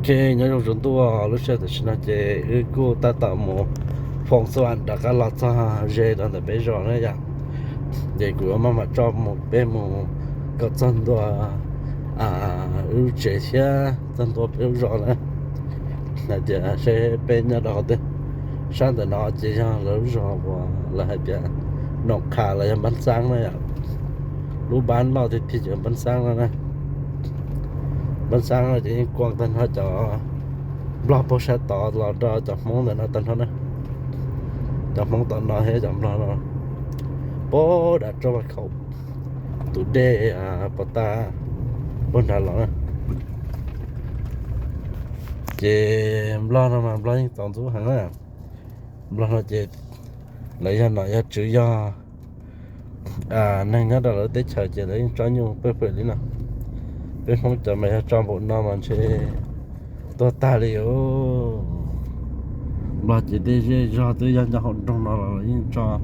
OK nhớ trong chúng tôi lúc sau thì nó chế cô ta tạo một phòng soạn đã cả lọt ra dễ đó là bây giờ nữa vậy để của mà cho một bên một có chân đua ưu chế xe chân đua ưu rõ này là chỉ sẽ bên nhà đó đấy sáng từ nó chỉ cho ưu rõ và là chỉ nọc khá là bắn sáng này ạ lúc bán bao thì chỉ bắn sáng rồi này bắn sáng là chỉ quan tâm hết cho block bó xe tỏ là cho món này nó tên thôi này cho món tận nó hết chậm nó bố đã cho vào khẩu tụi đê bà ta bên đà lọ chị lo nó mà lo những tổng số hàng á lo nó chị lấy ra nói ra chữ do nên nhớ đó là tết chờ chị lấy cho nhiều bếp bếp đi nào bên không chờ mày cho bộ nó mà chị tôi ta liệu lo chị đi cho tôi dân cho họ trong nó là những cho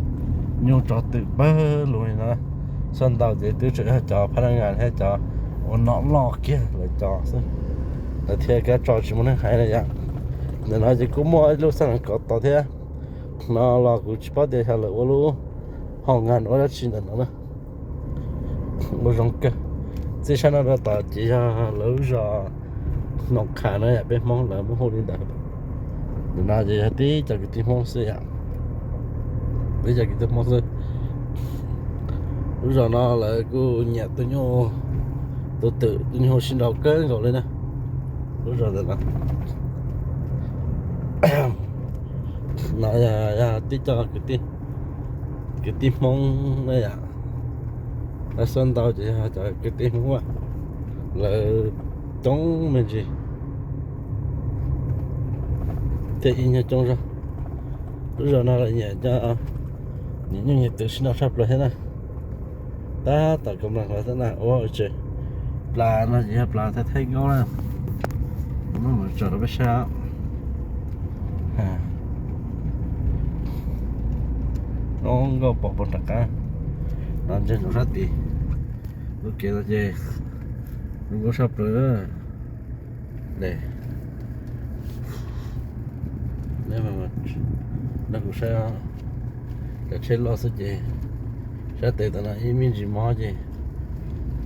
nhiều cho tự bơ luôn nè xuân đầu thì tôi sẽ cho phát ngàn hết cho nó lo kia lại cho là thế cái trò chỉ muốn hay này vậy nên nói chỉ cũng mua lúc sáng có tao thế nó là cũng chỉ bắt để trả lời luôn hàng ngàn nó đã chín rồi nữa một giống cái chỉ cho nó tao chỉ cho lỡ rồi nó khá nữa bên mong là muốn hôn đi được nên nói chỉ tí cho cái tí mong xưa vậy bây giờ cái tí mong xưa lúc giờ nó là cứ nhẹ tôi nhô tôi tự tôi nhô xin đầu cơn rồi lên nè lúc giờ là nó là tí cho cái tí mong này à là xuân tao chỉ cho cái tí mong à là chống mình gì thế in như trong ra lúc giờ nó là nhẹ cho những nhẹ tự xin đầu sắp rồi thế này ta tạo công năng là thế nào ôi trời là nó chỉ hợp là thấy ngon lắm nó mà chờ nó biết sao nó có bỏ bột đặc á nó trên nó rất đi lúc kia là gì nó có sắp rồi đây nếu mà nó cũng sẽ là trên lo sự gì sẽ tới tận này mình chỉ mò gì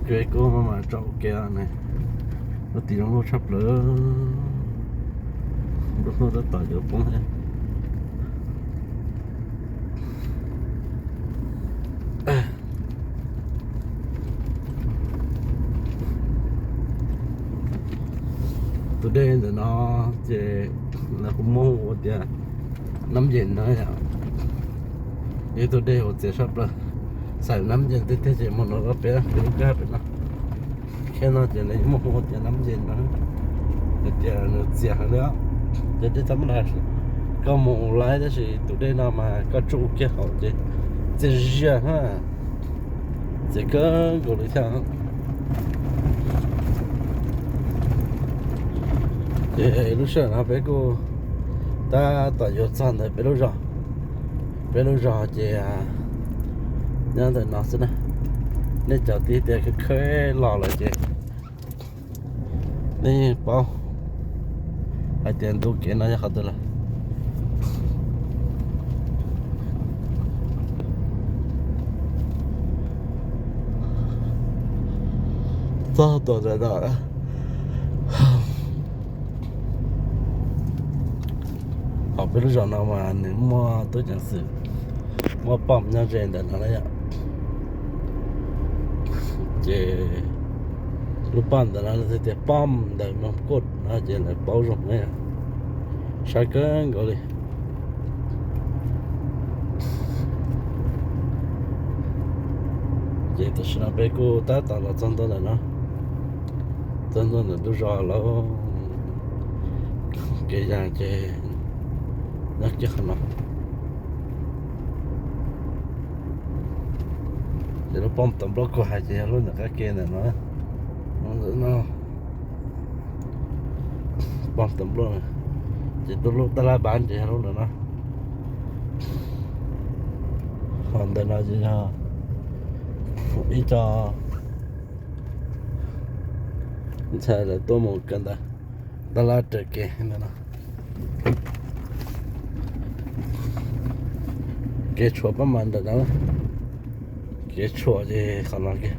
cái cô mà trâu kia này nó tìm nó sắp lỡ nó rất tỏi được không thế từ đây thì nó chỉ là cũng mua một tiền nắm tiền nữa nhá như từ đây một tiền sắp rồi xài nắm tiền thì thế chỉ một nó có bé cái cái nó khi nó chỉ lấy một tiền nắm tiền nữa tiền nó tiền nữa để chấm lại có một lái đó thì từ đây nào mà có trụ kia họ chỉ riêng ha chỉ có gọi là sao thì lúc sáng nó bé cô ta tại vô san thì bé lúc rồi thì nhân thì nó sẽ nên cho tí thì cái khơi lò lại chị nên bao hai tiền đủ kiện nó cho tôi là sao tôi ra đó họ biết rồi nào mà nếu mà tôi chẳng xử mà bấm nhau trên để nó đấy ạ chỉ lúc bấm để nó sẽ bấm để mà cột nó chỉ là bao rộng này sai cái gọi đi chỉ tôi xin bé cô ta tạo là chân tôi là nó chân tôi là tôi rõ nó cái dạng chỉ nó chắc nó thì nó bom tầm block của hai chị luôn là cái kia này nó bom tầm block này chỉ tôi lúc ta la bán chị luôn rồi nó còn đây là gì ha ít cho sai là tôi một cần ta la trở kia này nó cái chùa bấm màn đó cái chùa gì không nói kia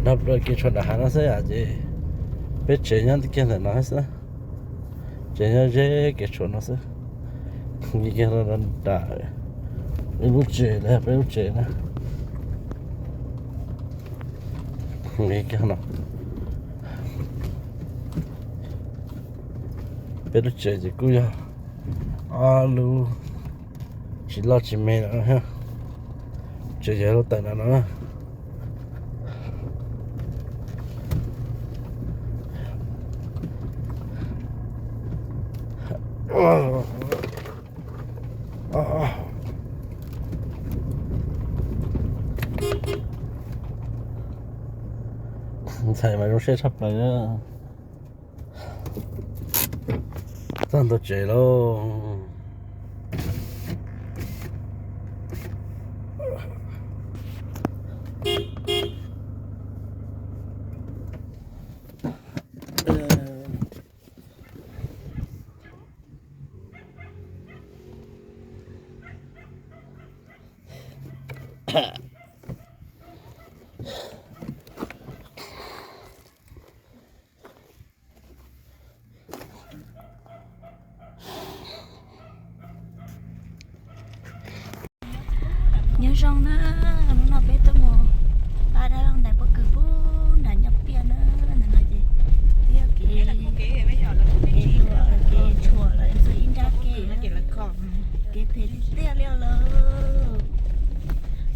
đập rồi cái chuyện là nó sẽ là gì biết chế nhau thì kia là nó sẽ chế nhau dễ cái chuyện nó sẽ như kia là đã biết lúc chế nè biết lúc chế nè như kia nó biết lúc chế thì cũng ya alu chỉ lo chỉ mê nữa ha chế chế lúc tại nó xài mà nó sẽ sắp lại đó tan tôi chạy luôn nhớ rong nó bé tôi mồ ba đã đang đại bất cứ bún đã nhập bia nữa là nói gì tiêu cái chùa là sự in ra cái phê tiêu liêu lơ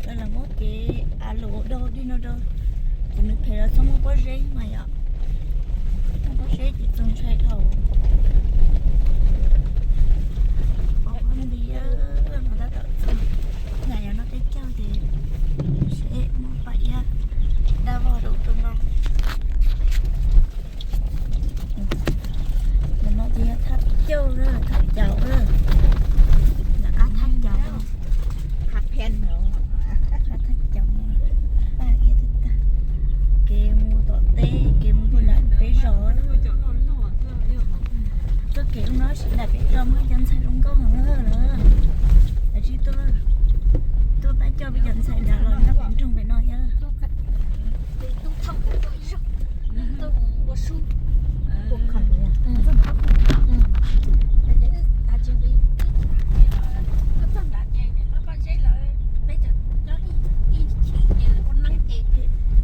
đó là một cái alo đâu đi nó đâu thì mình phê là xong một bó rễ mà ạ không có rễ thì dùng xoay thầu con đi mà đã tự xong này nó cái trao thì sẽ mua vậy ha đa vào đủ trong đó mình nói gì thắt châu đó là thắt chậu đó là cá thắt chậu hạt pen nữa cá thắt chậu ba cái thứ ta kê mua tọt tê kê mua lại bé gió tôi kiểu nó sẽ là bé trong cái chân xài trong con nữa là chỉ tôi phải cho bây giờ xài đã rồi nó cũng trong phải nói nhá tôi thông tôi có su cuộc khẩu nha ta chỉ đi cái phần đá này nó có giấy là bây giờ nó đi chỉ là con nắng kẹt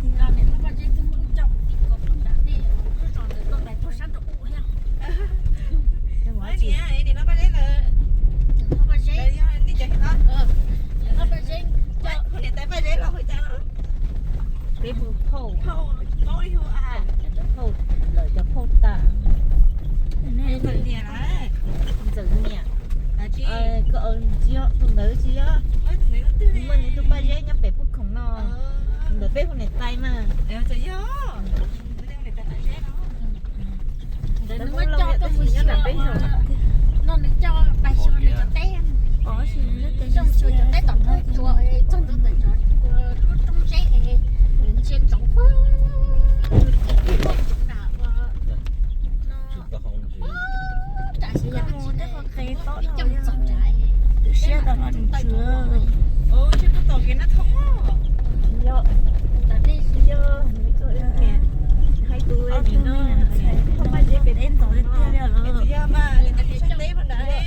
thì là này nó có giấy tôi muốn trồng thì có phần đá này nó tròn được con này tôi sắp được ủ ha Nói nè, ấy thì nó có giấy là nó có giấy đây đi chạy nó. nó có giấy Hồi điện tại phải giấy là hồi cha nó. cái bù phô Thâu, nói hô à. phô lợi cho phô ta nên Hồi nè là dựng nè là chi. có ơn chia phụ nữ chia Nói thằng này nó tươi. mình tôi ba giấy nhắm bể bút khổng no được bể con này tay mà Ờ, trời gió. Cái này tại phải giấy nó. nó mới cho tôi một xíu nó mới cho bài số này cho tem có gì rất cái trong số cho tay tổng thôi chùa trong đó là trong giấy này trên tổng phương trả sẽ ra mua cái con cây to trong tổng trại xe tao nó đừng chưa Ồ, chứ cái tàu kia nó thông á. do tại đây do mấy cô kìa hai tuổi thì nó không phải dễ đến tối đến tiêu Cái rồi gì mà, cái này sắp tế phần đá đấy.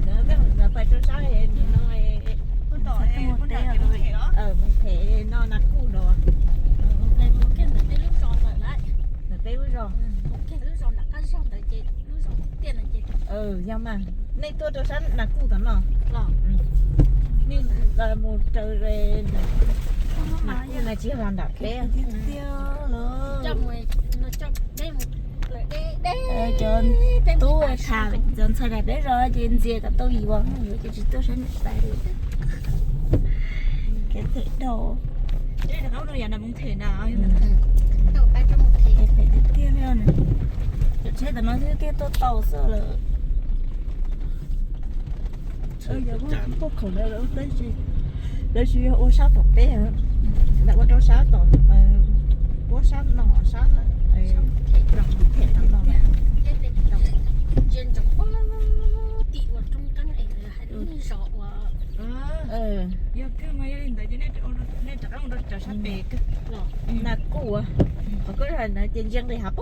đó cái là phải cho sao thì nó Con tàu này, con đá cái nó đó. mình thể nó nát cù rồi đây một cái là cái lúc tròn rồi lại là tế rồi một cái lúc tròn là cái xong tới chết lúc tròn tiền là chết nhưng mà nay tôi cho sẵn nát cù tao nó lỏ nên là một trời về không nát nói cù này chỉ hoàn đặc bé tiêu rồi trong này nó trong đây một trơn tôi thà dần xài đẹp đấy rồi trên gì cả tôi gì quá rồi chỉ tôi sẽ xài được cái thể đồ Đây là nó đâu giờ nào cũng thể nào. đầu ba trong một thì cái thể tiêu nữa này chế tao nói tiêu tôi tàu sơ là giờ có khẩu đây đâu đấy chỉ ô sáu tộc bé hả đã có đâu sáu tộc có sáu nọ sáu thể thằng nọ trên trong có tị vào trong căn này là hai đứa sọ Giờ cứ mấy lên tới cho nên nó trở nó trở sắp bể cơ. cù à có cái là trên chân thì hấp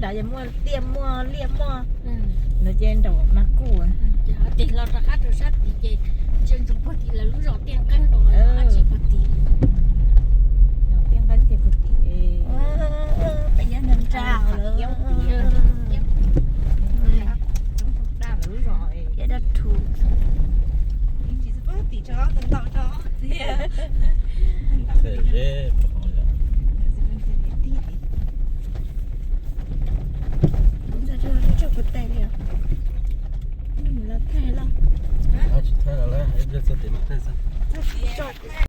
đã giờ mua tiêm mua liêm mua อืม là trên đầu mà cù à จะติเราราคาโทรศัพท์ดีเจจึงสมปติแล้วรู้รอเตียงกันบอกอาชีพปติ đầu tiên bánh thì bột thì ไปยันนันเจ้าเลย đa là lúc rồi จะได้ถูก chỉ có tỷ chó tận tàu chó thế dễ bỏ ra ผมจะเจอที่จบแต่เนี่ยดูแล้วแค่ละ à chỉ thay là em rất là tiền thế sao จบ